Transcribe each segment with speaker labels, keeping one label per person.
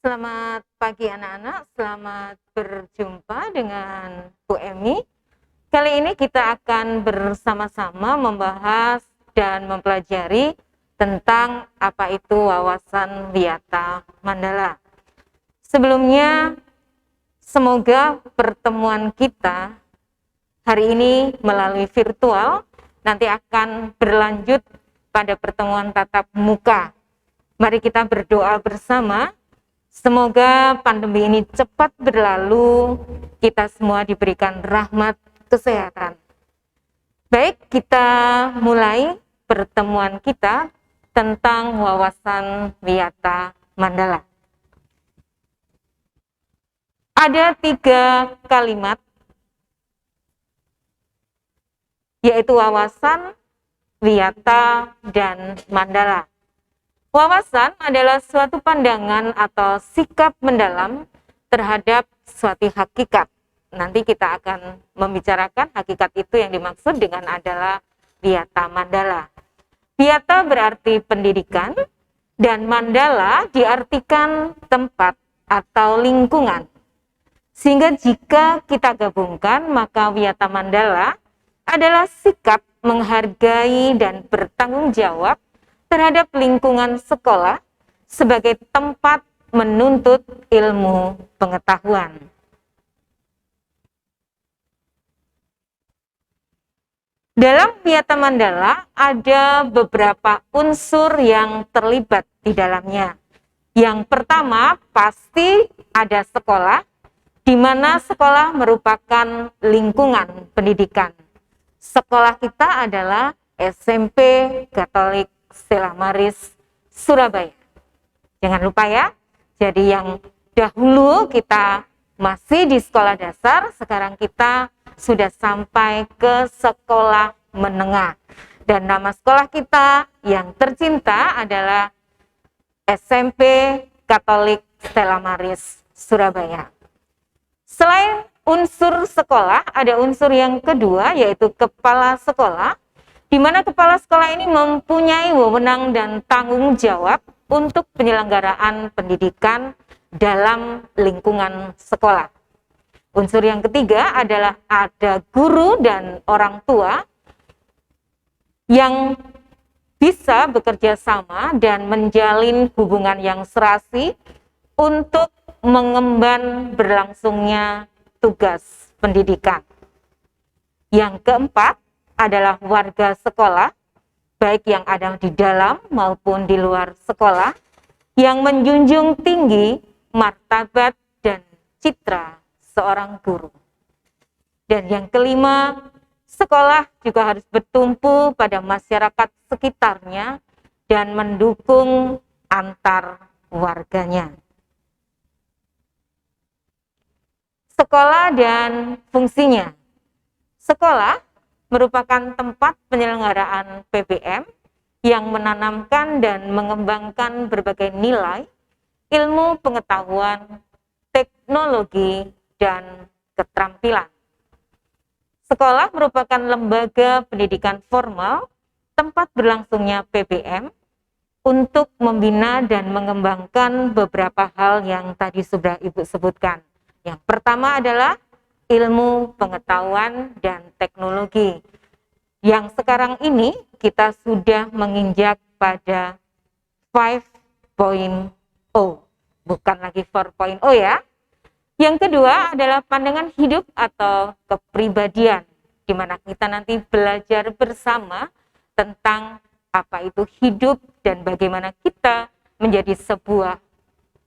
Speaker 1: Selamat pagi anak-anak, selamat berjumpa dengan Bu Emi. Kali ini kita akan bersama-sama membahas dan mempelajari tentang apa itu wawasan Wiyata Mandala. Sebelumnya, semoga pertemuan kita hari ini melalui virtual nanti akan berlanjut pada pertemuan tatap muka. Mari kita berdoa bersama. Semoga pandemi ini cepat berlalu, kita semua diberikan rahmat kesehatan. Baik, kita mulai pertemuan kita tentang wawasan Wiyata Mandala. Ada 3 kalimat, yaitu wawasan, Wiyata, dan Mandala. Wawasan adalah suatu pandangan atau sikap mendalam terhadap suatu hakikat. Nanti kita akan membicarakan hakikat itu yang dimaksud dengan adalah Wiyata Mandala. Wiyata berarti pendidikan dan Mandala diartikan tempat atau lingkungan. Sehingga jika kita gabungkan, maka Wiyata Mandala adalah sikap menghargai dan bertanggung jawab terhadap lingkungan sekolah sebagai tempat menuntut ilmu pengetahuan. Dalam Wiyata Mandala ada beberapa unsur yang terlibat di dalamnya. Yang pertama pasti ada sekolah, di mana sekolah merupakan lingkungan pendidikan. Sekolah kita adalah SMP Katolik Stella Maris, Surabaya. Jangan lupa ya, jadi yang dahulu kita masih di sekolah dasar, sekarang kita sudah sampai ke sekolah menengah. Dan nama sekolah kita yang tercinta adalah SMP Katolik Stella Maris, Surabaya. Selain unsur sekolah, ada unsur yang kedua, yaitu kepala sekolah, di mana kepala sekolah ini mempunyai wewenang dan tanggung jawab untuk penyelenggaraan pendidikan dalam lingkungan sekolah. Unsur yang ketiga adalah ada guru dan orang tua yang bisa bekerja sama dan menjalin hubungan yang serasi untuk mengemban berlangsungnya tugas pendidikan. Yang keempat adalah warga sekolah, baik yang ada di dalam maupun di luar sekolah, yang menjunjung tinggi martabat dan citra seorang guru. Dan yang kelima, sekolah juga harus bertumpu pada masyarakat sekitarnya dan mendukung antar warganya. Sekolah dan fungsinya. Sekolah merupakan tempat penyelenggaraan PBM yang menanamkan dan mengembangkan berbagai nilai, ilmu pengetahuan, teknologi, dan keterampilan. Sekolah merupakan lembaga pendidikan formal, tempat berlangsungnya PBM, untuk membina dan mengembangkan beberapa hal yang tadi sudah Ibu sebutkan. Yang pertama adalah ilmu pengetahuan dan teknologi. Yang sekarang ini kita sudah menginjak pada 5.0, bukan lagi 4.0 ya. Yang kedua adalah pandangan hidup atau kepribadian, di mana kita nanti belajar bersama tentang apa itu hidup dan bagaimana kita menjadi sebuah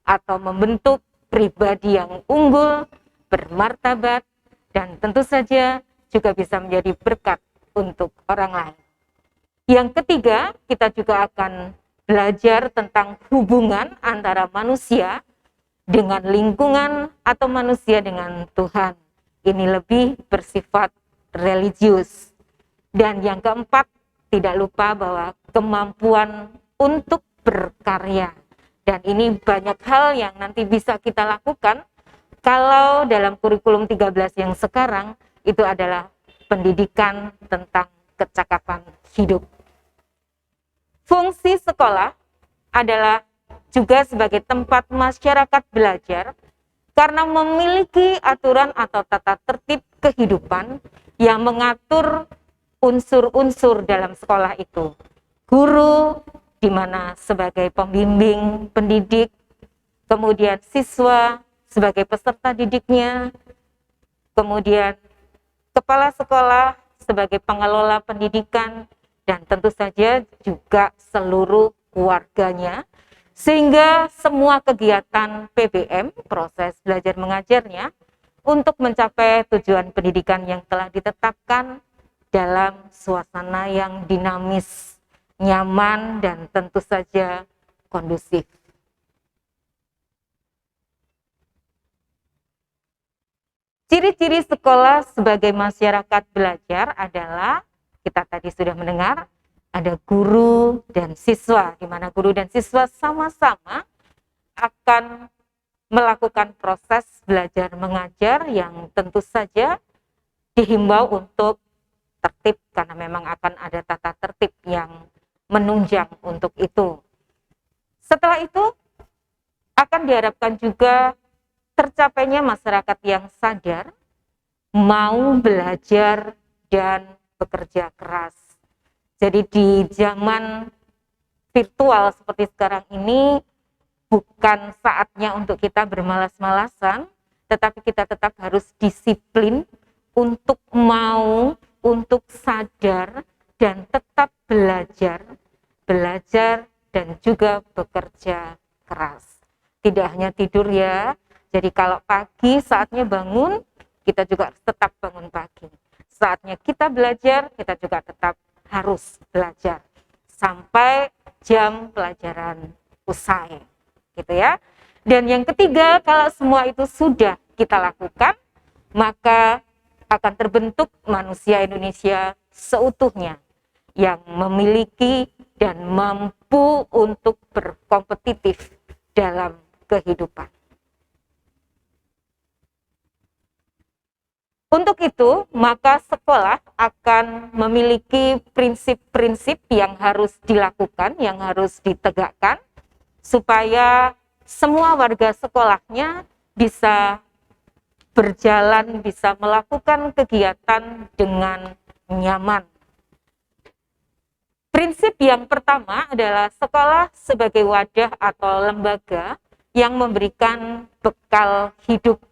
Speaker 1: atau membentuk pribadi yang unggul, bermartabat, dan tentu saja juga bisa menjadi berkat untuk orang lain. Yang ketiga, kita juga akan belajar tentang hubungan antara manusia dengan lingkungan atau manusia dengan Tuhan. Ini lebih bersifat religius. Dan yang keempat, tidak lupa bahwa kemampuan untuk berkarya. Dan ini banyak hal yang nanti bisa kita lakukan kalau dalam kurikulum 13 yang sekarang itu adalah pendidikan tentang kecakapan hidup. Fungsi sekolah adalah juga sebagai tempat masyarakat belajar karena memiliki aturan atau tata tertib kehidupan yang mengatur unsur-unsur dalam sekolah itu. Guru, di mana sebagai pembimbing, pendidik, kemudian siswa sebagai peserta didiknya, kemudian kepala sekolah sebagai pengelola pendidikan, dan tentu saja juga seluruh keluarganya, sehingga semua kegiatan PBM, proses belajar mengajarnya, untuk mencapai tujuan pendidikan yang telah ditetapkan dalam suasana yang dinamis, nyaman, dan tentu saja kondusif. Ciri-ciri sekolah sebagai masyarakat belajar adalah, kita tadi sudah mendengar, ada guru dan siswa, di mana guru dan siswa sama-sama akan melakukan proses belajar mengajar yang tentu saja dihimbau untuk tertib, karena memang akan ada tata tertib yang menunjang untuk itu. Setelah itu akan diharapkan juga tercapainya masyarakat yang sadar, mau belajar dan bekerja keras. Jadi di zaman virtual seperti sekarang ini, bukan saatnya untuk kita bermalas-malasan, tetapi kita tetap harus disiplin untuk mau, untuk sadar, dan tetap belajar dan juga bekerja keras. Tidak hanya tidur ya, jadi kalau pagi saatnya bangun, kita juga tetap bangun pagi. Saatnya kita belajar, kita juga tetap harus belajar sampai jam pelajaran usai, gitu ya. Dan yang ketiga, kalau semua itu sudah kita lakukan, maka akan terbentuk manusia Indonesia seutuhnya yang memiliki dan mampu untuk berkompetitif dalam kehidupan. Untuk itu, maka sekolah akan memiliki prinsip-prinsip yang harus dilakukan, yang harus ditegakkan, supaya semua warga sekolahnya bisa berjalan, bisa melakukan kegiatan dengan nyaman. Prinsip yang pertama adalah sekolah sebagai wadah atau lembaga yang memberikan bekal hidup.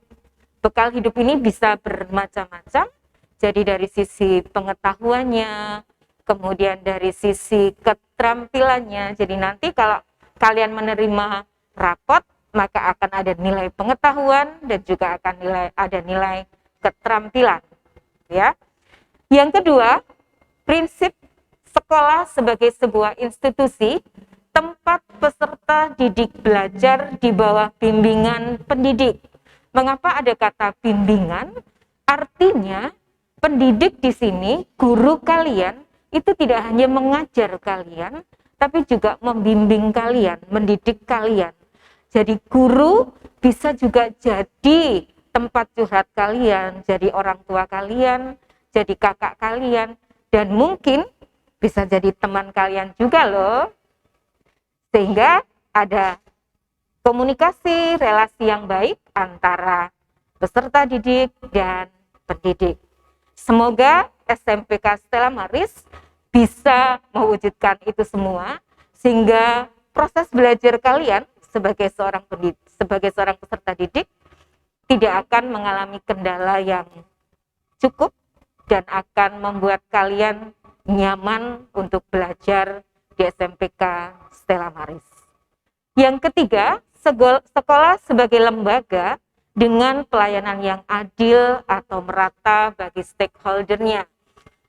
Speaker 1: Bekal hidup ini bisa bermacam-macam, jadi dari sisi pengetahuannya, kemudian dari sisi keterampilannya. Jadi nanti kalau kalian menerima rapot, maka akan ada nilai pengetahuan dan juga akan ada nilai keterampilan. Ya. Yang kedua, prinsip sekolah sebagai sebuah institusi tempat peserta didik belajar di bawah bimbingan pendidik. Mengapa ada kata bimbingan? Artinya pendidik di sini, guru kalian itu tidak hanya mengajar kalian, tapi juga membimbing kalian, mendidik kalian. Jadi guru bisa juga jadi tempat curhat kalian, jadi orang tua kalian, jadi kakak kalian, dan mungkin bisa jadi teman kalian juga loh. Sehingga ada komunikasi, relasi yang baik antara peserta didik dan pendidik. Semoga SMPK Stella Maris bisa mewujudkan itu semua, sehingga proses belajar kalian sebagai seorang peserta didik tidak akan mengalami kendala yang cukup dan akan membuat kalian nyaman untuk belajar di SMPK Stella Maris. Yang ketiga, sekolah sebagai lembaga dengan pelayanan yang adil atau merata bagi stakeholder-nya.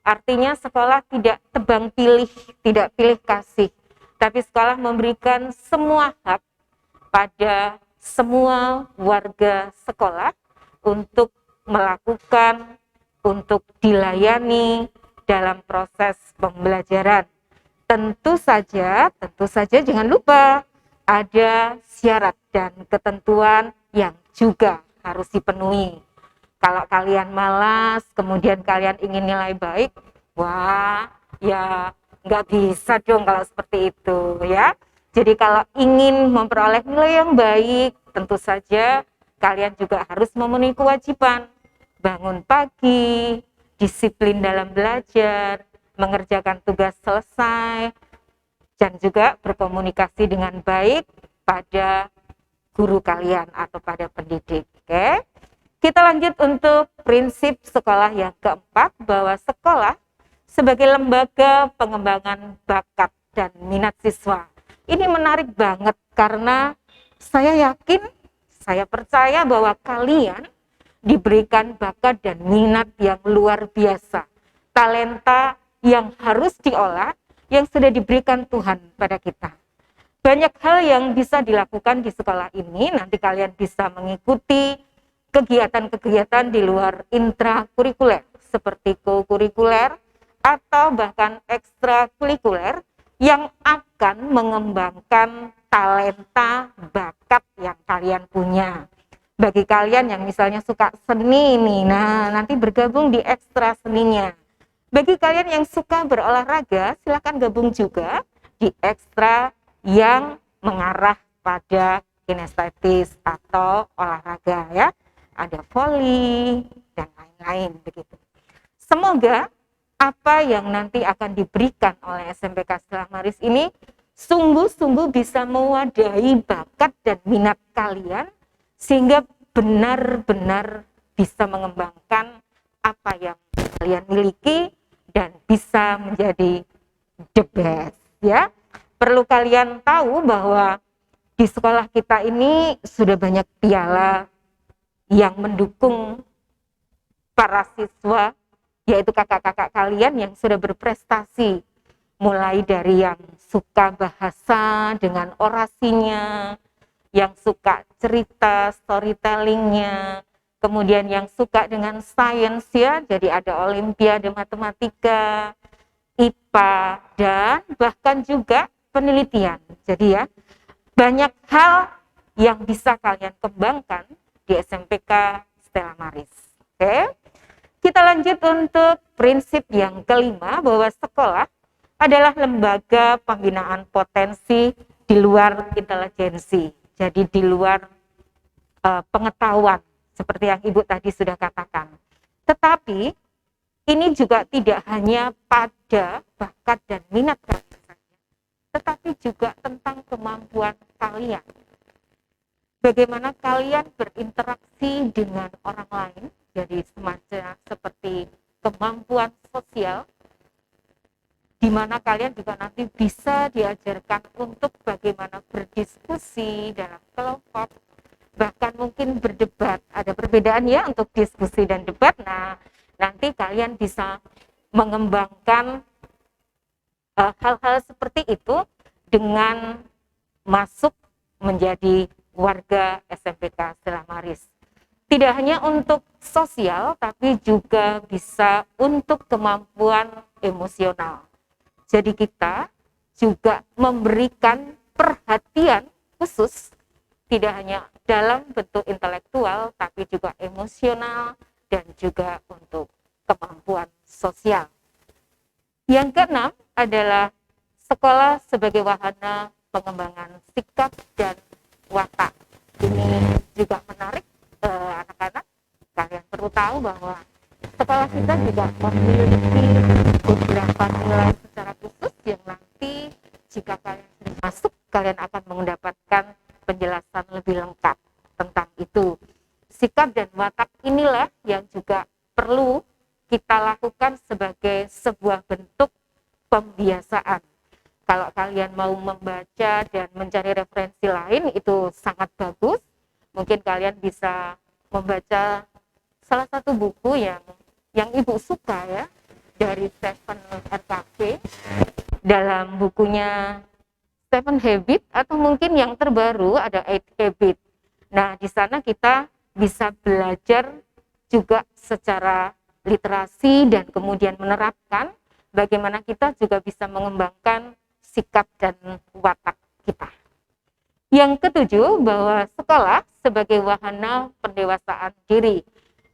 Speaker 1: Artinya sekolah tidak tebang pilih, tidak pilih kasih, tapi sekolah memberikan semua hak pada semua warga sekolah untuk melakukan, untuk dilayani dalam proses pembelajaran. Tentu saja jangan lupa ada syarat dan ketentuan yang juga harus dipenuhi. Kalau kalian malas, kemudian kalian ingin nilai baik, wah ya nggak bisa dong kalau seperti itu ya. Jadi kalau ingin memperoleh nilai yang baik, tentu saja kalian juga harus memenuhi kewajiban. Bangun pagi, disiplin dalam belajar, mengerjakan tugas selesai, dan juga berkomunikasi dengan baik pada guru kalian atau pada pendidik. Oke? Kita lanjut untuk prinsip sekolah yang keempat, bahwa sekolah sebagai lembaga pengembangan bakat dan minat siswa. Ini menarik banget karena saya yakin, saya percaya bahwa kalian diberikan bakat dan minat yang luar biasa. Talenta yang harus diolah, yang sudah diberikan Tuhan pada kita. Banyak hal yang bisa dilakukan di sekolah ini, nanti kalian bisa mengikuti kegiatan-kegiatan di luar intrakurikuler, seperti co-kurikuler, atau bahkan ekstrakurikuler, yang akan mengembangkan talenta bakat yang kalian punya. Bagi kalian yang misalnya suka seni nih, nah nanti bergabung di ekstra seninya. Bagi kalian yang suka berolahraga, silakan gabung juga di ekstra yang mengarah pada kinestetis atau olahraga ya. Ada voli dan lain-lain begitu. Semoga apa yang nanti akan diberikan oleh SMPK Stella Maris ini sungguh-sungguh bisa mewadahi bakat dan minat kalian, sehingga benar-benar bisa mengembangkan apa yang kalian miliki dan bisa menjadi the best ya. Perlu kalian tahu bahwa di sekolah kita ini sudah banyak piala yang mendukung para siswa, yaitu kakak-kakak kalian yang sudah berprestasi, mulai dari yang suka bahasa dengan orasinya, yang suka cerita storytellingnya, kemudian yang suka dengan sains ya, jadi ada olimpiade matematika, IPA, dan bahkan juga penelitian. Jadi ya, banyak hal yang bisa kalian kembangkan di SMPK Stella Maris. Oke, kita lanjut untuk prinsip yang kelima, bahwa sekolah adalah lembaga pembinaan potensi di luar intelijensi. Jadi di luar pengetahuan, seperti yang Ibu tadi sudah katakan. Tetapi ini juga tidak hanya pada bakat dan minat kalian saja, tetapi juga tentang kemampuan kalian. Bagaimana kalian berinteraksi dengan orang lain, jadi semacam seperti kemampuan sosial, di mana kalian juga nanti bisa diajarkan untuk bagaimana berdiskusi dalam kelompok, bahkan mungkin berdebat. Ada perbedaan ya untuk diskusi dan debat. Nah, nanti kalian bisa mengembangkan hal-hal seperti itu dengan masuk menjadi warga SMPK Stella Maris. Tidak hanya untuk sosial, tapi juga bisa untuk kemampuan emosional. Jadi kita juga memberikan perhatian khusus, tidak hanya dalam bentuk intelektual, tapi juga emosional dan juga untuk kemampuan sosial. Yang keenam adalah sekolah sebagai wahana pengembangan sikap dan watak. Ini juga menarik anak-anak. Kalian perlu tahu bahwa sekolah kita juga memiliki beberapa nilai secara khusus yang nanti jika kalian sudah masuk, kalian akan mendapatkan penjelasan lebih lengkap tentang itu. Sikap dan watak inilah yang juga perlu kita lakukan sebagai sebuah bentuk pembiasaan. Kalau kalian mau membaca dan mencari referensi lain, itu sangat bagus. Mungkin kalian bisa membaca salah satu buku yang Ibu suka ya, dari Stephen R. Covey, dalam bukunya Seven Habits, atau mungkin yang terbaru ada Eight Habits. Nah, di sana kita bisa belajar juga secara literasi dan kemudian menerapkan bagaimana kita juga bisa mengembangkan sikap dan watak kita. Yang ketujuh, bahwa sekolah sebagai wahana pendewasaan diri.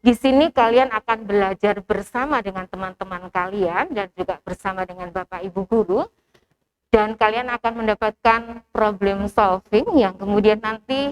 Speaker 1: Di sini kalian akan belajar bersama dengan teman-teman kalian dan juga bersama dengan Bapak Ibu guru dan kalian akan mendapatkan problem solving yang kemudian nanti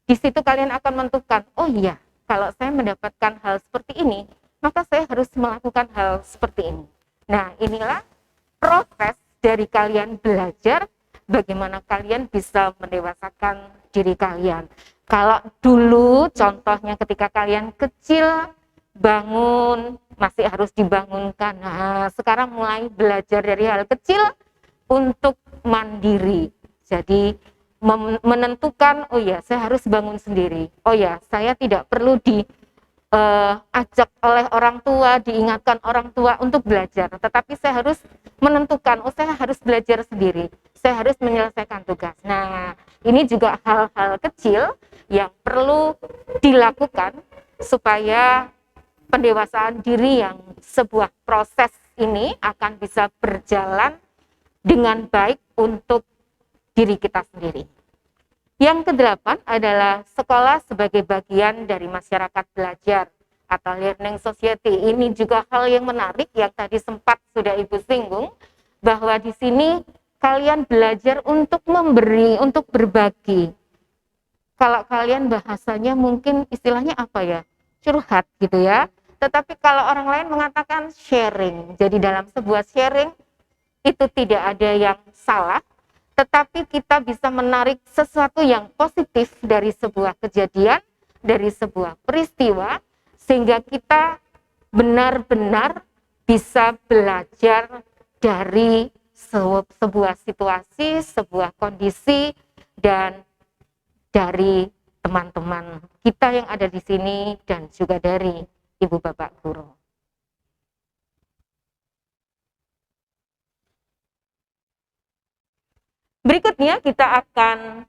Speaker 1: di situ kalian akan menentukan, oh iya, kalau saya mendapatkan hal seperti ini, maka saya harus melakukan hal seperti ini. Nah, inilah proses dari kalian belajar bagaimana kalian bisa mendewasakan diri kalian. Kalau dulu contohnya ketika kalian kecil bangun masih harus dibangunkan. Nah, sekarang mulai belajar dari hal kecil untuk mandiri. Jadi menentukan, oh ya saya harus bangun sendiri. Oh ya saya tidak perlu diajak oleh orang tua, diingatkan orang tua untuk belajar. Tetapi saya harus menentukan, oh saya harus belajar sendiri. Saya harus menyelesaikan tugas. Nah, ini juga hal-hal kecil yang perlu dilakukan supaya pendewasaan diri yang sebuah proses ini akan bisa berjalan dengan baik untuk diri kita sendiri. Yang kedelapan adalah sekolah sebagai bagian dari masyarakat belajar atau learning society. Ini juga hal yang menarik yang tadi sempat sudah Ibu singgung, bahwa di sini kalian belajar untuk memberi, untuk berbagi. Kalau kalian bahasanya mungkin istilahnya apa ya? Curhat gitu ya. Tetapi kalau orang lain mengatakan sharing. Jadi dalam sebuah sharing itu tidak ada yang salah, tetapi kita bisa menarik sesuatu yang positif dari sebuah kejadian, dari sebuah peristiwa, sehingga kita benar-benar bisa belajar dari sebuah situasi, sebuah kondisi, dan dari teman-teman kita yang ada di sini, dan juga dari Ibu Bapak Guru. Berikutnya kita akan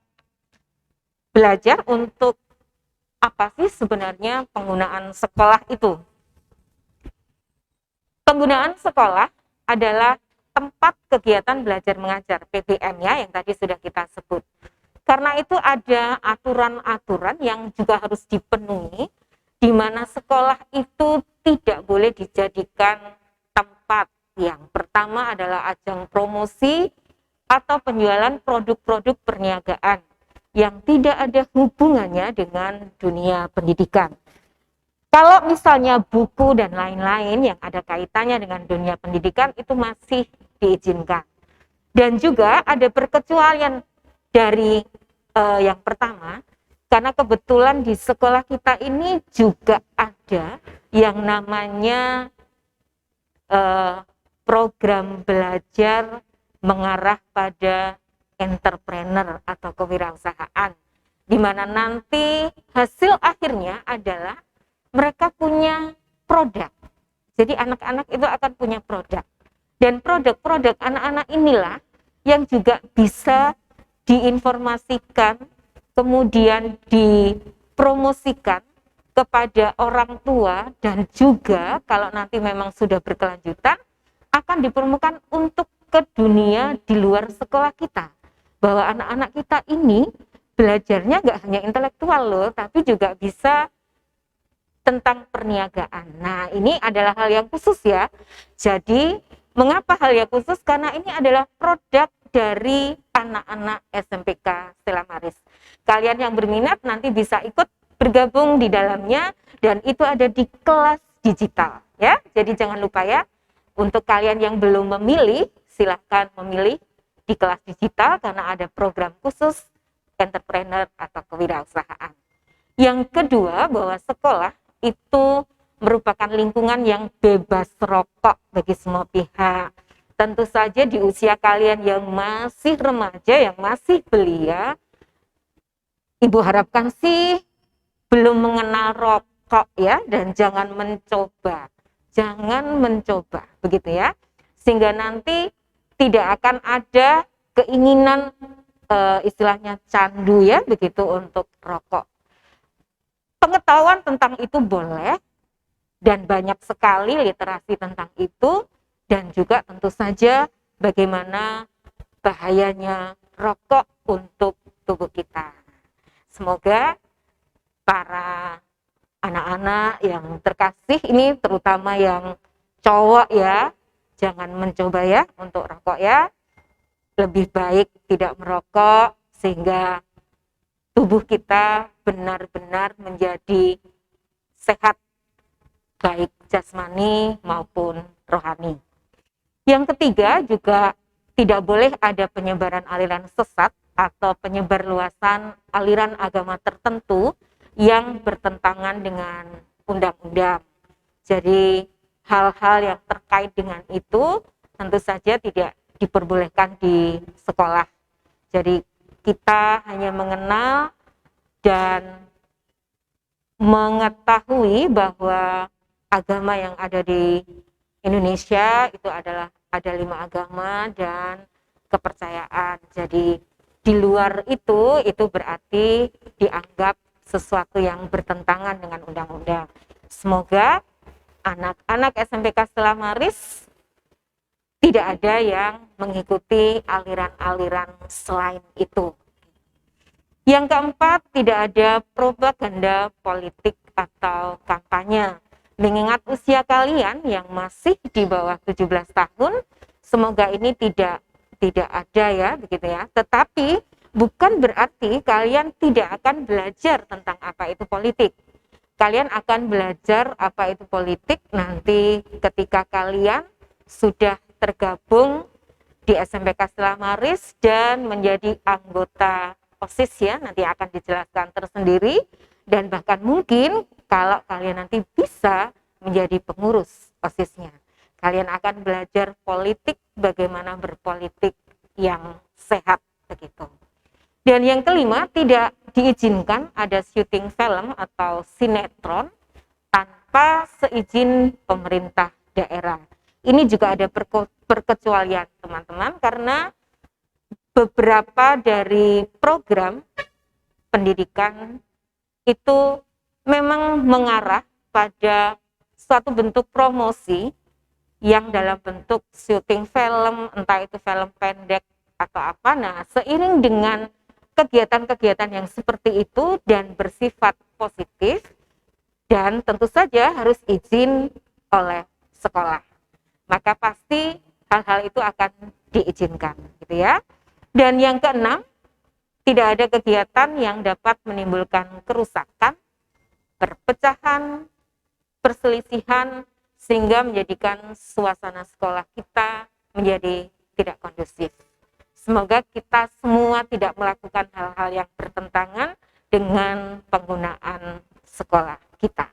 Speaker 1: belajar untuk apa sih sebenarnya penggunaan sekolah itu. Penggunaan sekolah adalah tempat kegiatan belajar mengajar, PBM ya, yang tadi sudah kita sebut. Karena itu ada aturan-aturan yang juga harus dipenuhi, di mana sekolah itu tidak boleh dijadikan tempat. Yang pertama adalah ajang promosi atau penjualan produk-produk perniagaan yang tidak ada hubungannya dengan dunia pendidikan. Kalau misalnya buku dan lain-lain yang ada kaitannya dengan dunia pendidikan itu masih diizinkan. Dan juga ada perkecualian dari yang pertama, karena kebetulan di sekolah kita ini juga ada yang namanya program belajar mengarah pada entrepreneur atau kewirausahaan, di mana nanti hasil akhirnya adalah mereka punya produk. Jadi anak-anak itu akan punya produk, dan produk-produk anak-anak inilah yang juga bisa diinformasikan, kemudian dipromosikan kepada orang tua, dan juga kalau nanti memang sudah berkelanjutan akan dipromokan untuk ke dunia di luar sekolah kita, bahwa anak-anak kita ini belajarnya nggak hanya intelektual loh, tapi juga bisa tentang perniagaan. Nah, ini adalah hal yang khusus ya. Jadi, mengapa hal yang khusus? Karena ini adalah produk dari anak-anak SMPK Stella Maris. Kalian yang berminat nanti bisa ikut bergabung di dalamnya, dan itu ada di kelas digital ya. Jadi jangan lupa ya, untuk kalian yang belum memilih, silahkan memilih di kelas digital karena ada program khusus entrepreneur atau kewirausahaan. Yang kedua, bahwa sekolah itu merupakan lingkungan yang bebas rokok bagi semua pihak. Tentu saja di usia kalian yang masih remaja, yang masih belia, Ibu harapkan sih belum mengenal rokok ya, dan jangan mencoba. Jangan mencoba, begitu ya. Sehingga nanti tidak akan ada keinginan istilahnya candu ya, begitu untuk rokok. Pengetahuan tentang itu boleh, dan banyak sekali literasi tentang itu, dan juga tentu saja bagaimana bahayanya rokok untuk tubuh kita. Semoga para anak-anak yang terkasih ini, terutama yang cowok ya, jangan mencoba ya untuk rokok ya. lebih baik tidak merokok sehingga tubuh kita benar-benar menjadi sehat, baik jasmani maupun rohani. Yang ketiga juga tidak boleh ada penyebaran aliran sesat atau penyebarluasan aliran agama tertentu yang bertentangan dengan undang-undang. Jadi hal-hal yang terkait dengan itu tentu saja tidak diperbolehkan di sekolah. Jadi kita hanya mengenal dan mengetahui bahwa agama yang ada di Indonesia itu adalah ada 5 agama dan kepercayaan. Jadi di luar itu berarti dianggap sesuatu yang bertentangan dengan undang-undang. Semoga anak-anak SMPK Stella Maris tidak ada yang mengikuti aliran-aliran selain itu. Yang keempat, tidak ada propaganda politik atau kampanye. Mengingat usia kalian yang masih di bawah 17 tahun, semoga ini tidak ada ya, begitu ya. Tetapi bukan berarti kalian tidak akan belajar tentang apa itu politik. Kalian akan belajar apa itu politik nanti ketika kalian sudah tergabung di SMPK Stella Maris dan menjadi anggota OSIS ya, nanti akan dijelaskan tersendiri, dan bahkan mungkin kalau kalian nanti bisa menjadi pengurus OSISnya. Kalian akan belajar politik, bagaimana berpolitik yang sehat begitu. Dan yang kelima, tidak diizinkan ada syuting film atau sinetron tanpa seizin pemerintah daerah. Ini juga ada perkecualian teman-teman, karena beberapa dari program pendidikan itu memang mengarah pada suatu bentuk promosi yang dalam bentuk syuting film, entah itu film pendek atau apa. Nah, seiring dengan kegiatan-kegiatan yang seperti itu dan bersifat positif, dan tentu saja harus izin oleh sekolah, maka pasti hal-hal itu akan diizinkan, gitu ya. Dan yang keenam, tidak ada kegiatan yang dapat menimbulkan kerusakan, perpecahan, perselisihan, sehingga menjadikan suasana sekolah kita menjadi tidak kondusif. Semoga kita semua tidak melakukan hal-hal yang bertentangan dengan penggunaan sekolah kita.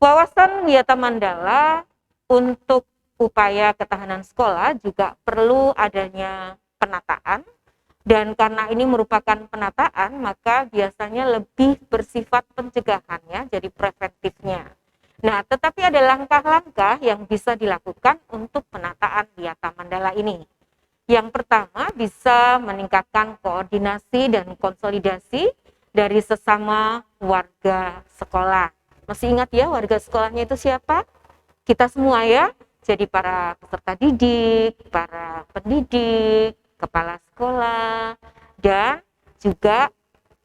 Speaker 1: Wawasan Wiyata Mandala untuk upaya ketahanan sekolah juga perlu adanya penataan, dan karena ini merupakan penataan maka biasanya lebih bersifat pencegahan ya, jadi preventifnya. Nah, tetapi ada langkah-langkah yang bisa dilakukan untuk penataan Wiyata Mandala ini. Yang pertama, bisa meningkatkan koordinasi dan konsolidasi dari sesama warga sekolah. Masih ingat ya warga sekolahnya itu siapa? Kita semua ya. Jadi para peserta didik, para pendidik, kepala sekolah, dan juga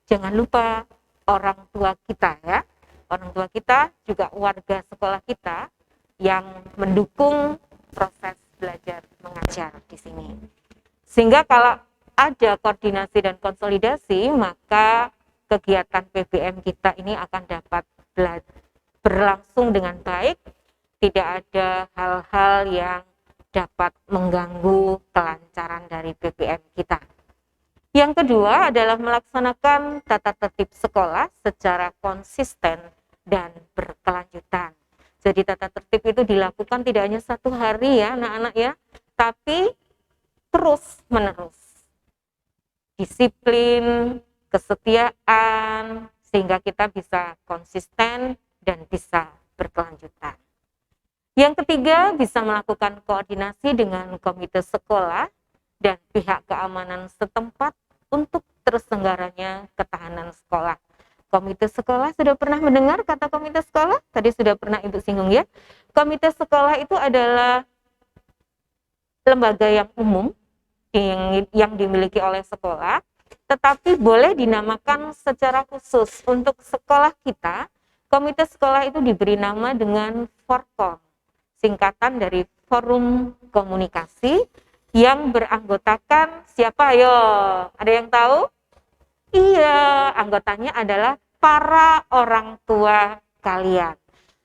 Speaker 1: jangan lupa orang tua kita ya. Orang tua kita juga warga sekolah kita yang mendukung proses belajar mengajar di sini. Sehingga kalau ada koordinasi dan konsolidasi, maka kegiatan PBM kita ini akan dapat berlangsung dengan baik, tidak ada hal-hal yang dapat mengganggu kelancaran dari PBM kita. Yang kedua adalah melaksanakan tata tertib sekolah secara konsisten dan berkelanjutan. Jadi tata tertib itu dilakukan tidak hanya satu hari ya anak-anak ya, tapi terus menerus. Disiplin, kesetiaan, sehingga kita bisa konsisten dan bisa berkelanjutan. Yang ketiga, bisa melakukan koordinasi dengan komite sekolah dan pihak keamanan setempat untuk terselenggaranya ketahanan sekolah. Komite sekolah, sudah pernah mendengar kata komite sekolah? Tadi sudah pernah Ibu singgung ya. Komite sekolah itu adalah lembaga yang umum yang dimiliki oleh sekolah, tetapi boleh dinamakan secara khusus. Untuk sekolah kita, komite sekolah itu diberi nama dengan Forkom, singkatan dari forum komunikasi yang beranggotakan siapa? Ayo, ada yang tahu? Iya, anggotanya adalah para orang tua kalian.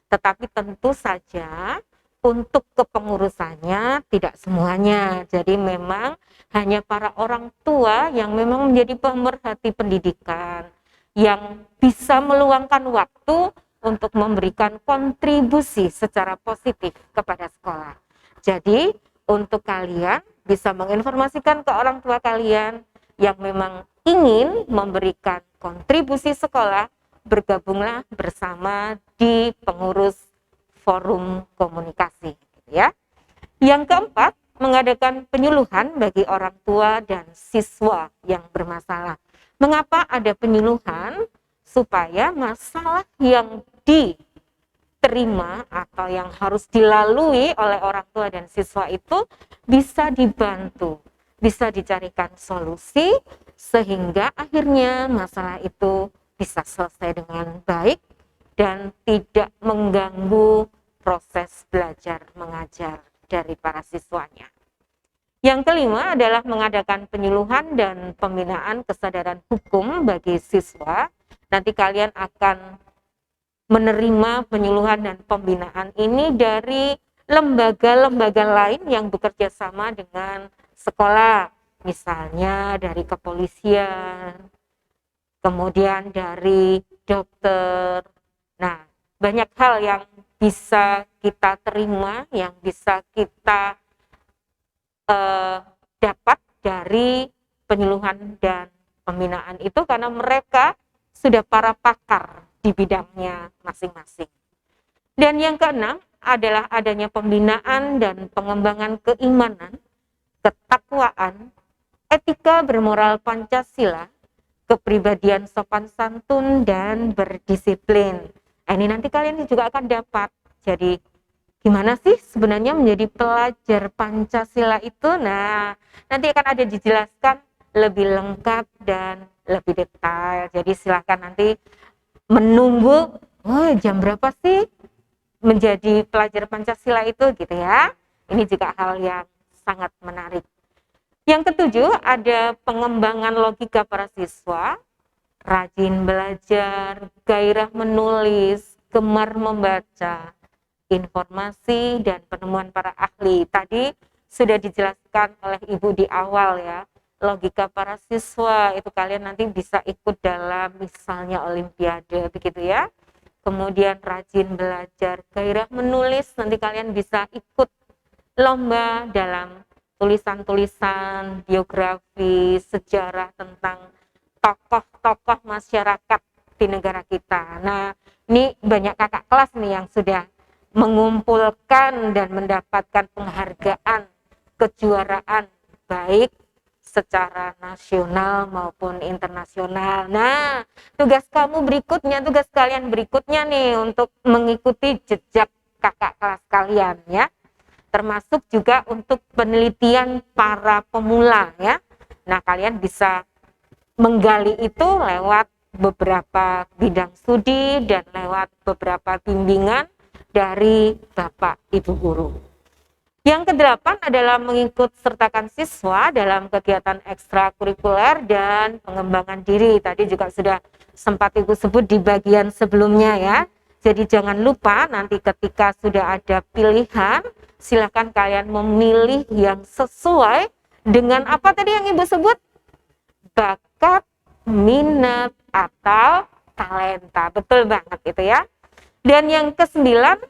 Speaker 1: Tetapi tentu saja untuk kepengurusannya tidak semuanya. Jadi memang hanya para orang tua yang memang menjadi pemerhati pendidikan, yang bisa meluangkan waktu untuk memberikan kontribusi secara positif kepada sekolah. Jadi untuk kalian bisa menginformasikan ke orang tua kalian yang memang ingin memberikan kontribusi sekolah, bergabunglah bersama di pengurus forum komunikasi, ya. Yang keempat, mengadakan penyuluhan bagi orang tua dan siswa yang bermasalah. Mengapa ada penyuluhan? Supaya masalah yang diterima atau yang harus dilalui oleh orang tua dan siswa itu bisa dibantu, bisa dicarikan solusi sehingga akhirnya masalah itu bisa selesai dengan baik dan tidak mengganggu proses belajar mengajar dari para siswanya. Yang kelima adalah mengadakan penyuluhan dan pembinaan kesadaran hukum bagi siswa. Nanti kalian akan menerima penyuluhan dan pembinaan ini dari lembaga-lembaga lain yang bekerja sama dengan sekolah, misalnya dari kepolisian, kemudian dari dokter. Nah, banyak hal yang bisa kita terima, yang bisa kita dapat dari penyuluhan dan pembinaan itu karena mereka sudah para pakar di bidangnya masing-masing. Dan yang keenam adalah adanya pembinaan dan pengembangan keimanan, ketakwaan, etika bermoral Pancasila, kepribadian sopan santun dan berdisiplin. Ini nanti kalian juga akan dapat. Jadi gimana sih sebenarnya menjadi pelajar Pancasila itu? Nah, nanti akan ada dijelaskan lebih lengkap dan lebih detail. Jadi silakan nanti menunggu, jam berapa sih menjadi pelajar Pancasila itu gitu ya. Ini juga hal yang sangat menarik. Yang ketujuh, ada pengembangan logika para siswa, rajin belajar, gairah menulis, gemar membaca, informasi dan penemuan para ahli. Tadi sudah dijelaskan oleh Ibu di awal ya, logika para siswa itu kalian nanti bisa ikut dalam misalnya olimpiade begitu ya. Kemudian rajin belajar, gairah menulis, nanti kalian bisa ikut lomba dalam tulisan-tulisan biografi, sejarah tentang tokoh-tokoh masyarakat di negara kita. Nah, ini banyak kakak kelas nih yang sudah mengumpulkan dan mendapatkan penghargaan kejuaraan baik secara nasional maupun internasional. Nah, tugas kalian berikutnya nih untuk mengikuti jejak kakak kelas kalian ya. Termasuk juga untuk penelitian para pemula ya. Nah, kalian bisa menggali itu lewat beberapa bidang studi dan lewat beberapa bimbingan dari Bapak Ibu guru. Yang kedelapan adalah mengikut sertakan siswa dalam kegiatan ekstrakurikuler dan pengembangan diri. Tadi juga sudah sempat Ibu sebut di bagian sebelumnya ya. Jadi jangan lupa nanti ketika sudah ada pilihan, silakan kalian memilih yang sesuai dengan apa tadi yang Ibu sebut? Bakat, minat, atau talenta. Betul banget itu ya. Dan yang kesembilan,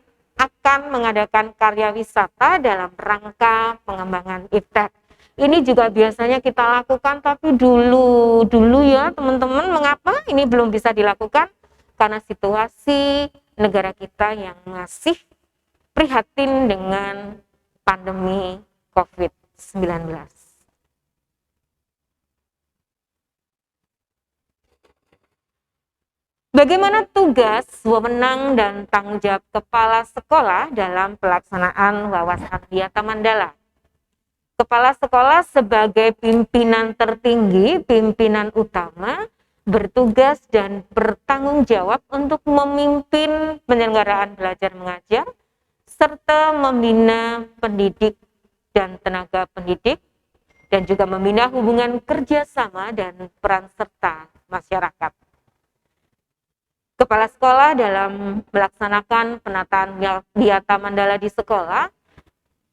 Speaker 1: akan mengadakan karya wisata dalam rangka pengembangan IPTEK. Ini juga biasanya kita lakukan, tapi dulu ya teman-teman, mengapa ini belum bisa dilakukan? Karena situasi negara kita yang masih prihatin dengan pandemi COVID-19. Bagaimana tugas, wewenang, dan tanggung jawab kepala sekolah dalam pelaksanaan wawasan Wiyata Mandala? Kepala sekolah sebagai pimpinan tertinggi, pimpinan utama, bertugas dan bertanggung jawab untuk memimpin penyelenggaraan belajar mengajar serta membina pendidik dan tenaga pendidik, dan juga membina hubungan kerjasama dan peran serta masyarakat. Kepala sekolah dalam melaksanakan penataan biata mandala di sekolah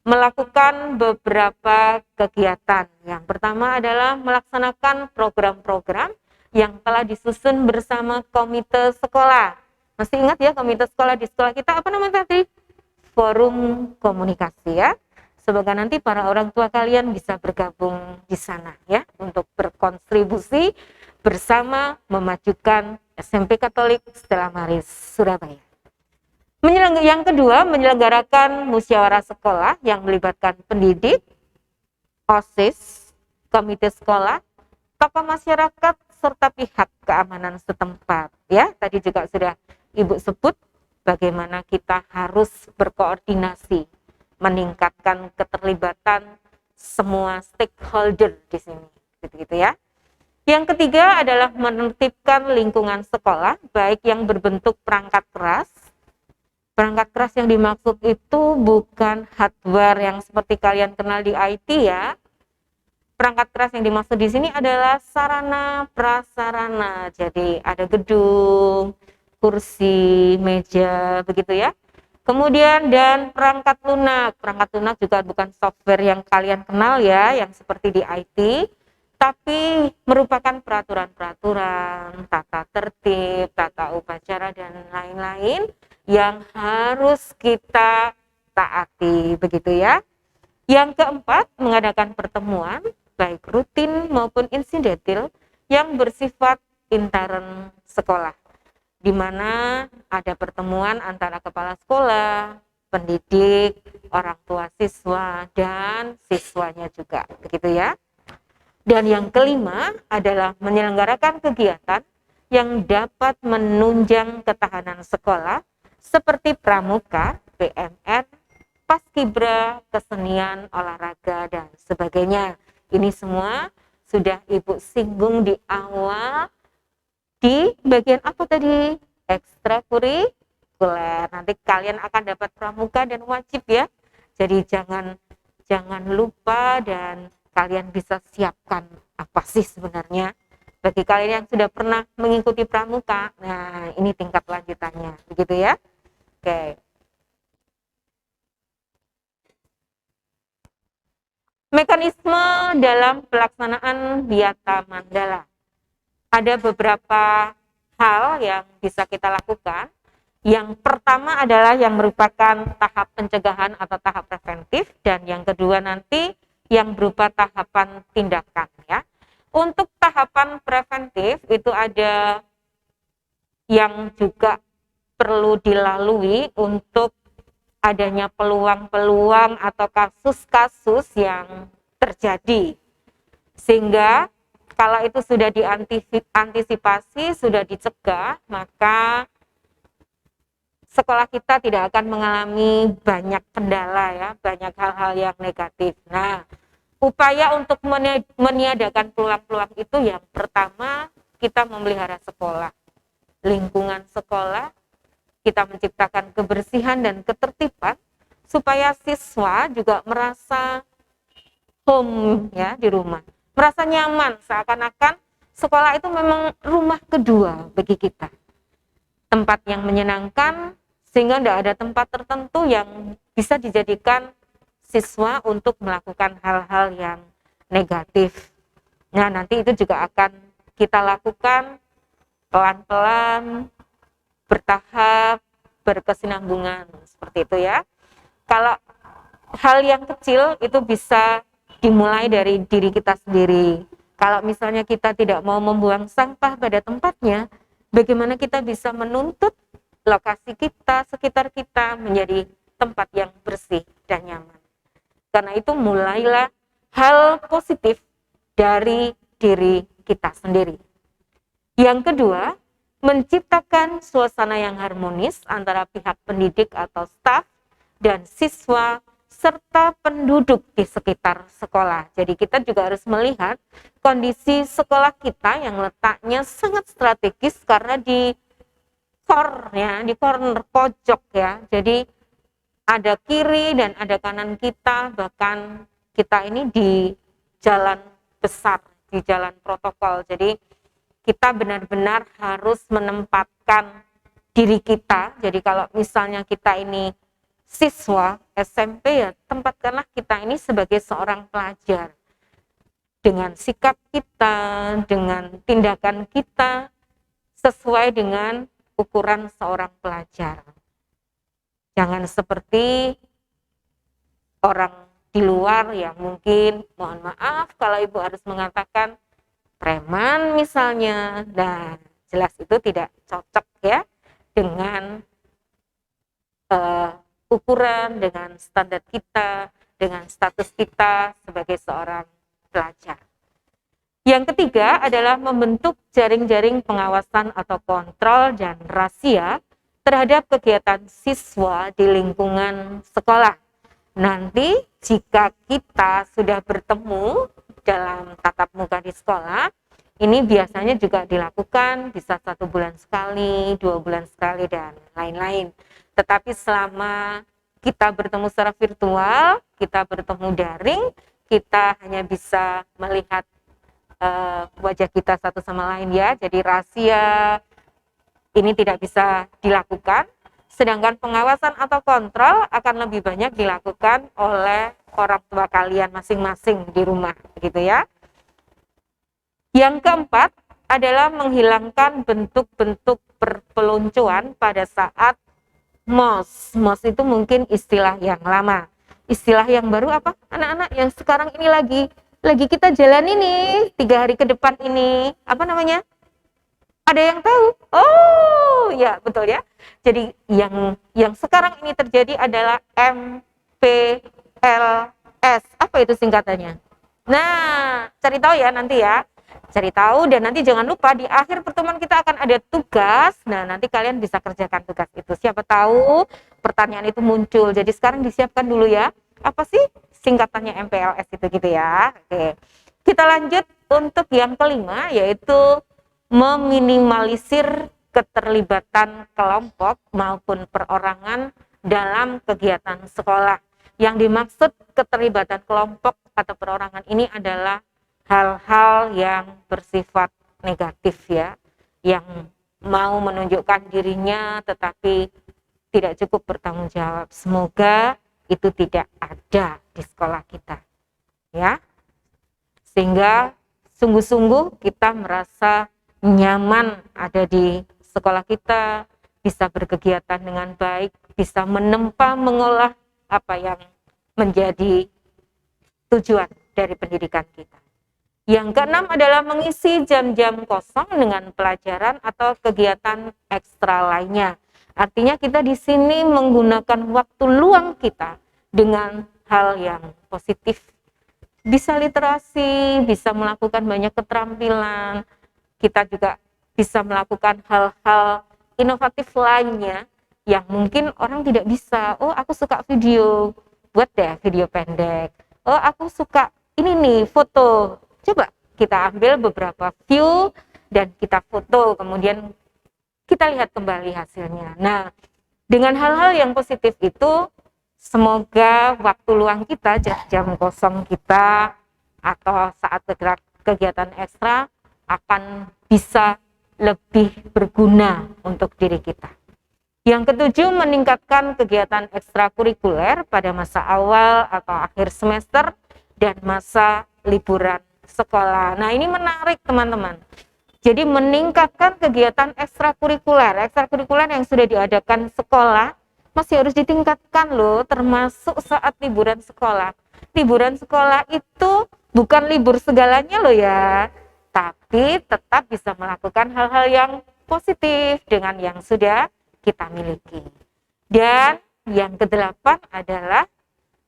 Speaker 1: melakukan beberapa kegiatan. Yang pertama adalah melaksanakan program-program yang telah disusun bersama komite sekolah. Masih ingat ya komite sekolah di sekolah kita apa namanya tadi? Forum komunikasi ya. Semoga nanti para orang tua kalian bisa bergabung di sana ya untuk berkontribusi bersama memajukan SMP Katolik Stella Maris Surabaya. Yang kedua, menyelenggarakan musyawarah sekolah yang melibatkan pendidik, OSIS, komite sekolah, tokoh masyarakat, serta pihak keamanan setempat. Ya, tadi juga sudah Ibu sebut bagaimana kita harus berkoordinasi, meningkatkan keterlibatan semua stakeholder di sini, gitu ya. Yang ketiga adalah menertibkan lingkungan sekolah, baik yang berbentuk perangkat keras. Perangkat keras yang dimaksud itu bukan hardware yang seperti kalian kenal di IT ya. Perangkat keras yang dimaksud di sini adalah sarana prasarana. Jadi ada gedung, kursi, meja, begitu ya. Kemudian dan perangkat lunak. Perangkat lunak juga bukan software yang kalian kenal ya, yang seperti di IT, tapi merupakan peraturan-peraturan, tata tertib, tata upacara, dan lain-lain yang harus kita taati, begitu ya. Yang keempat, mengadakan pertemuan, baik rutin maupun insidentil, yang bersifat intern sekolah, di mana ada pertemuan antara kepala sekolah, pendidik, orang tua siswa, dan siswanya juga, begitu ya. Dan yang kelima adalah menyelenggarakan kegiatan yang dapat menunjang ketahanan sekolah seperti pramuka, PMR, paskibra, kesenian, olahraga, dan sebagainya. Ini semua sudah Ibu singgung di awal di bagian apa tadi? Ekstrakurikuler. Nanti kalian akan dapat pramuka dan wajib ya. Jadi jangan lupa dan kalian bisa siapkan apa sih sebenarnya. Bagi kalian yang sudah pernah mengikuti pramuka, nah ini tingkat lanjutannya, begitu ya. Oke. Mekanisme dalam pelaksanaan biata mandala. Ada beberapa hal yang bisa kita lakukan. Yang pertama adalah yang merupakan tahap pencegahan atau tahap preventif, dan yang kedua nanti yang berupa tahapan tindakan ya. Untuk tahapan preventif itu ada yang juga perlu dilalui untuk adanya peluang-peluang atau kasus-kasus yang terjadi. Sehingga kalau itu sudah diantisipasi, sudah dicegah, maka sekolah kita tidak akan mengalami banyak kendala ya, banyak hal-hal yang negatif. Nah, upaya untuk meniadakan peluang-peluang itu yang pertama kita memelihara sekolah, lingkungan sekolah, kita menciptakan kebersihan dan ketertiban supaya siswa juga merasa home ya di rumah, merasa nyaman, seakan-akan sekolah itu memang rumah kedua bagi kita, tempat yang menyenangkan, sehingga tidak ada tempat tertentu yang bisa dijadikan siswa untuk melakukan hal-hal yang negatif. Nah, nanti itu juga akan kita lakukan pelan-pelan, bertahap, berkesinambungan, seperti itu ya. Kalau hal yang kecil itu bisa dimulai dari diri kita sendiri. Kalau misalnya kita tidak mau membuang sampah pada tempatnya, bagaimana kita bisa menuntut lokasi kita, sekitar kita menjadi tempat yang bersih dan nyaman. Karena itu mulailah hal positif dari diri kita sendiri. Yang kedua, menciptakan suasana yang harmonis antara pihak pendidik atau staf dan siswa serta penduduk di sekitar sekolah. Jadi kita juga harus melihat kondisi sekolah kita yang letaknya sangat strategis karena di corner pojok ya. Jadi ada kiri dan ada kanan kita, bahkan kita ini di jalan besar, di jalan protokol. Jadi kita benar-benar harus menempatkan diri kita. Jadi kalau misalnya kita ini siswa SMP, ya tempatkanlah kita ini sebagai seorang pelajar. Dengan sikap kita, dengan tindakan kita, sesuai dengan ukuran seorang pelajar. Jangan seperti orang di luar yang mungkin, mohon maaf kalau Ibu harus mengatakan, preman misalnya. Nah, jelas itu tidak cocok ya dengan ukuran, dengan standar kita, dengan status kita sebagai seorang pelajar. Yang ketiga adalah membentuk jaring-jaring pengawasan atau kontrol dan razia terhadap kegiatan siswa di lingkungan sekolah. Nanti jika kita sudah bertemu dalam tatap muka di sekolah, ini biasanya juga dilakukan bisa 1 bulan sekali, 2 bulan sekali, dan lain-lain. Tetapi selama kita bertemu secara virtual, kita bertemu daring, kita hanya bisa melihat wajah kita satu sama lain ya. Jadi rahasia ini tidak bisa dilakukan, sedangkan pengawasan atau kontrol akan lebih banyak dilakukan oleh orang tua kalian masing-masing di rumah, gitu ya. Yang keempat adalah menghilangkan bentuk-bentuk perpeloncoan pada saat MOS. MOS itu mungkin istilah yang lama. Istilah yang baru apa? Anak-anak yang sekarang ini lagi kita jalan ini 3 hari ke depan ini, apa namanya? Ada yang tahu? Oh, ya betul ya. Jadi yang sekarang ini terjadi adalah MPLS. Apa itu singkatannya? Nah, cari tahu ya nanti ya. Cari tahu, dan nanti jangan lupa di akhir pertemuan kita akan ada tugas. Nah, nanti kalian bisa kerjakan tugas itu. Siapa tahu pertanyaan itu muncul. Jadi sekarang disiapkan dulu ya. Apa sih singkatannya MPLS itu gitu ya? Oke. Kita lanjut untuk yang kelima, yaitu meminimalisir keterlibatan kelompok maupun perorangan dalam kegiatan sekolah. Yang dimaksud keterlibatan kelompok atau perorangan ini adalah hal-hal yang bersifat negatif ya, yang mau menunjukkan dirinya tetapi tidak cukup bertanggung jawab. Semoga itu tidak ada di sekolah kita ya, sehingga sungguh-sungguh kita merasa nyaman ada di sekolah kita, bisa berkegiatan dengan baik, bisa menempa, mengolah apa yang menjadi tujuan dari pendidikan kita. Yang keenam adalah mengisi jam-jam kosong dengan pelajaran atau kegiatan ekstra lainnya. Artinya kita di sini menggunakan waktu luang kita dengan hal yang positif. Bisa literasi, bisa melakukan banyak keterampilan, kita juga bisa melakukan hal-hal inovatif lainnya yang mungkin orang tidak bisa. Oh, aku suka video, buat deh video pendek. Oh, aku suka ini nih, foto. Coba kita ambil beberapa view dan kita foto, kemudian kita lihat kembali hasilnya. Nah, dengan hal-hal yang positif itu, semoga waktu luang kita, jam kosong kita, atau saat kegiatan ekstra akan bisa lebih berguna untuk diri kita. Yang ketujuh, meningkatkan kegiatan ekstrakurikuler pada masa awal atau akhir semester dan masa liburan sekolah. Nah, ini menarik teman-teman. Jadi meningkatkan kegiatan ekstrakurikuler yang sudah diadakan sekolah masih harus ditingkatkan loh, termasuk saat liburan sekolah. Liburan sekolah itu bukan libur segalanya loh ya, tapi tetap bisa melakukan hal-hal yang positif dengan yang sudah kita miliki. Dan yang kedelapan adalah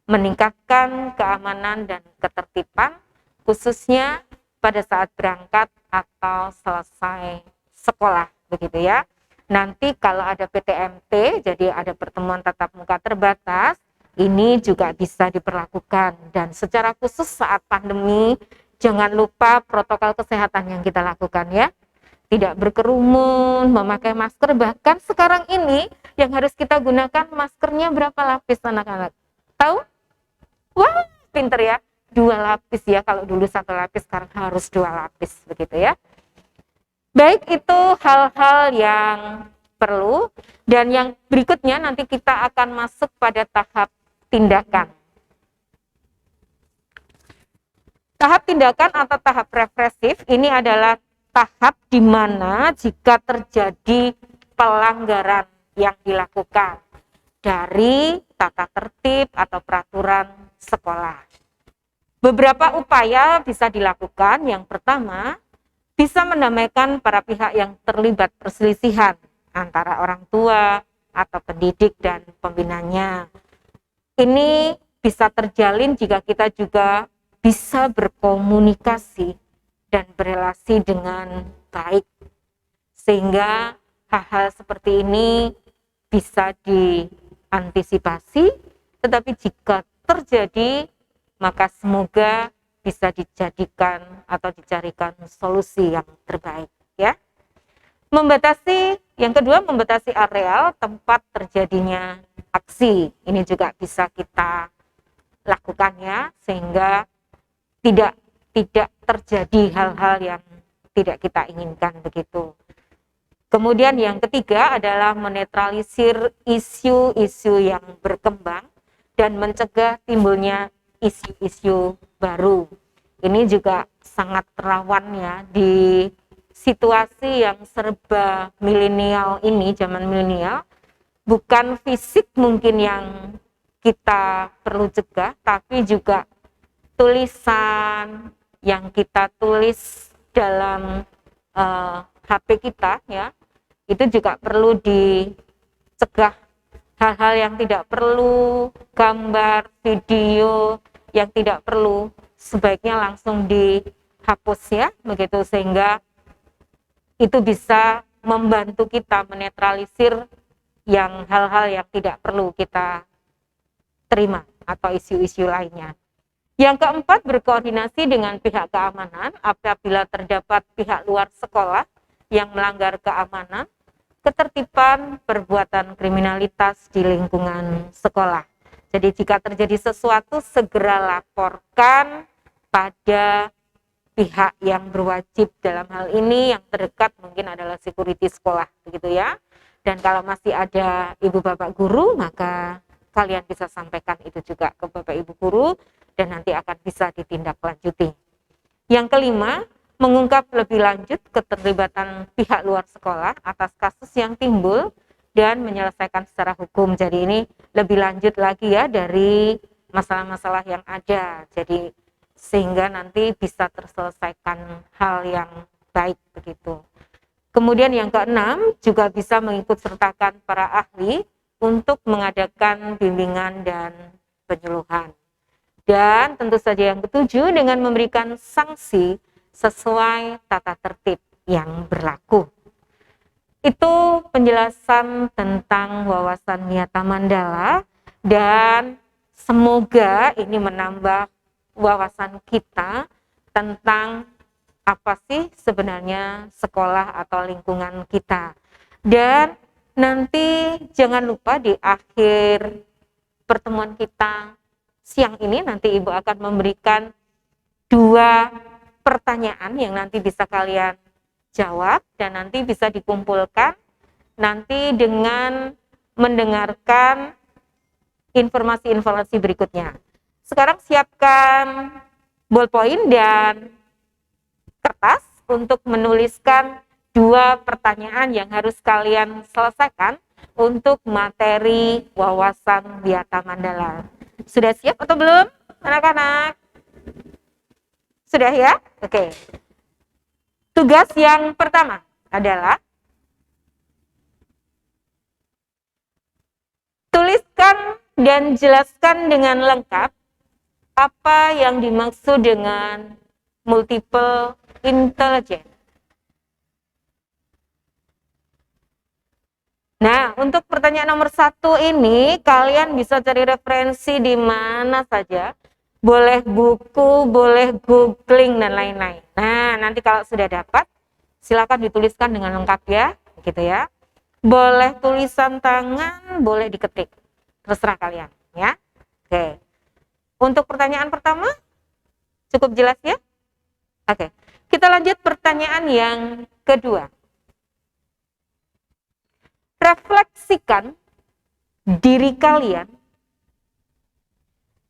Speaker 1: meningkatkan keamanan dan ketertiban, khususnya pada saat berangkat atau selesai sekolah, begitu ya. Nanti kalau ada PTMT, jadi ada pertemuan tatap muka terbatas, ini juga bisa diperlakukan. Dan secara khusus saat pandemi, jangan lupa protokol kesehatan yang kita lakukan ya. tidak berkerumun, memakai masker. Bahkan sekarang ini yang harus kita gunakan maskernya berapa lapis anak-anak? Tahu? Wah, pinter ya. 2 lapis ya, kalau dulu 1 lapis, sekarang harus 2 lapis begitu ya. Baik, itu hal-hal yang perlu, dan yang berikutnya nanti kita akan masuk pada tahap tindakan. Tahap tindakan atau tahap represif ini adalah tahap di mana jika terjadi pelanggaran yang dilakukan dari tata tertib atau peraturan sekolah. Beberapa upaya bisa dilakukan. Yang pertama, bisa mendamaikan para pihak yang terlibat perselisihan antara orang tua atau pendidik dan pembinanya. Ini bisa terjalin jika kita juga bisa berkomunikasi dan berelasi dengan baik, sehingga hal-hal seperti ini bisa diantisipasi. Tetapi jika terjadi, maka semoga bisa dijadikan atau dicarikan solusi yang terbaik ya. Membatasi, yang kedua, membatasi areal tempat terjadinya aksi. Ini juga bisa kita lakukan ya, sehingga tidak terjadi hal-hal yang tidak kita inginkan begitu. Kemudian yang ketiga adalah menetralisir isu-isu yang berkembang dan mencegah timbulnya isu-isu baru. Ini juga sangat rawan ya di situasi yang serba milenial ini, zaman milenial. Bukan fisik mungkin yang kita perlu cegah, tapi juga tulisan yang kita tulis dalam HP kita ya, itu juga perlu dicegah. Hal-hal yang tidak perlu, gambar, video yang tidak perlu, sebaiknya langsung dihapus ya, begitu, sehingga itu bisa membantu kita menetralisir yang hal-hal yang tidak perlu kita terima atau isu-isu lainnya. Yang keempat, berkoordinasi dengan pihak keamanan apabila terdapat pihak luar sekolah yang melanggar keamanan, ketertiban, perbuatan kriminalitas di lingkungan sekolah. Jadi jika terjadi sesuatu, segera laporkan pada pihak yang berwajib. Dalam hal ini yang terdekat mungkin adalah security sekolah, begitu ya. Dan kalau masih ada ibu bapak guru, maka kalian bisa sampaikan itu juga ke bapak ibu guru, dan nanti akan bisa ditindaklanjuti. Yang kelima, mengungkap lebih lanjut keterlibatan pihak luar sekolah atas kasus yang timbul dan menyelesaikan secara hukum. Jadi ini lebih lanjut lagi ya dari masalah-masalah yang ada. Jadi sehingga nanti bisa terselesaikan hal yang baik begitu. Kemudian yang keenam, juga bisa mengikut sertakan para ahli untuk mengadakan bimbingan dan penyuluhan. Dan tentu saja yang ketujuh, dengan memberikan sanksi sesuai tata tertib yang berlaku. Itu penjelasan tentang wawasan Niyata Mandala, dan semoga ini menambah wawasan kita tentang apa sih sebenarnya sekolah atau lingkungan kita. Dan nanti jangan lupa di akhir pertemuan kita siang ini, nanti Ibu akan memberikan 2 pertanyaan yang nanti bisa kalian jawab, dan nanti bisa dikumpulkan nanti dengan mendengarkan informasi-informasi berikutnya. Sekarang siapkan ballpoint dan kertas untuk menuliskan 2 pertanyaan yang harus kalian selesaikan untuk materi wawasan Niyata Mandala. Sudah siap atau belum, anak-anak? Sudah ya? Oke. Tugas yang pertama adalah tuliskan dan jelaskan dengan lengkap apa yang dimaksud dengan multiple intelligence. Nah, untuk pertanyaan nomor 1 ini, kalian bisa cari referensi di mana saja. Boleh buku, boleh googling, dan lain-lain. Nah, nanti kalau sudah dapat, Silakan dituliskan dengan lengkap ya, gitu ya. Boleh tulisan tangan, boleh diketik. Terserah kalian, ya. Oke. Untuk pertanyaan pertama, cukup jelas ya? Oke. Kita lanjut pertanyaan yang kedua. Refleksikan diri kalian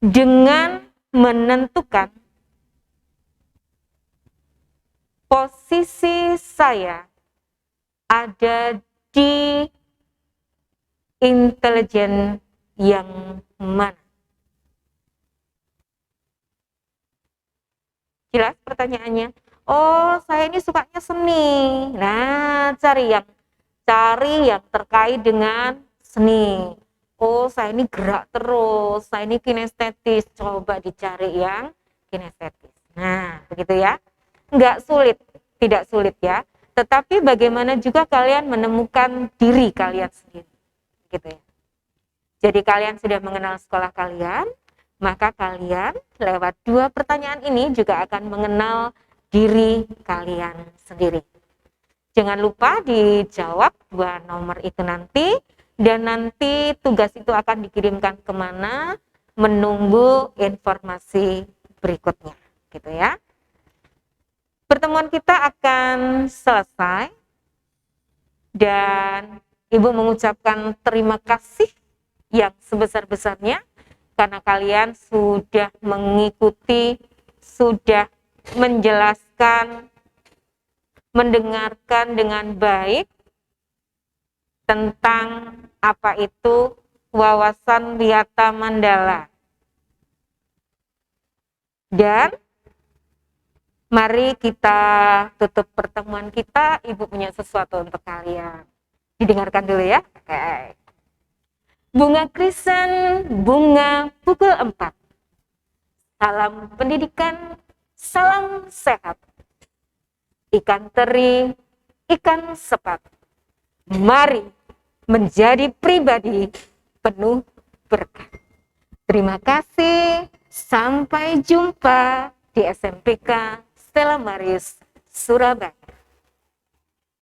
Speaker 1: dengan menentukan posisi saya ada di intelijen yang mana? Jelas pertanyaannya? Oh, saya ini sukanya seni. Nah, cari yang terkait dengan seni. Oh, saya ini gerak terus, saya ini kinestetis. Coba dicari yang kinestetis. Nah, begitu ya. Enggak sulit, tidak sulit ya. Tetapi bagaimana juga kalian menemukan diri kalian sendiri. Gitu ya. Jadi kalian sudah mengenal sekolah kalian, maka kalian lewat 2 pertanyaan ini juga akan mengenal diri kalian sendiri. Jangan lupa dijawab 2 nomor itu nanti, dan nanti tugas itu akan dikirimkan kemana, menunggu informasi berikutnya, gitu ya. Pertemuan kita akan selesai, dan Ibu mengucapkan terima kasih yang sebesar-besarnya karena kalian sudah mengikuti, sudah menjelaskan, mendengarkan dengan baik tentang apa itu wawasan wiyata mandala. Dan mari kita tutup pertemuan kita. Ibu punya sesuatu untuk kalian. Didengarkan dulu ya. Oke. Bunga krisan, bunga pukul 4. Salam pendidikan, salam sehat. Ikan teri, ikan sepat. Mari menjadi pribadi penuh berkah. Terima kasih. Sampai jumpa di SMPK Stella Maris, Surabaya.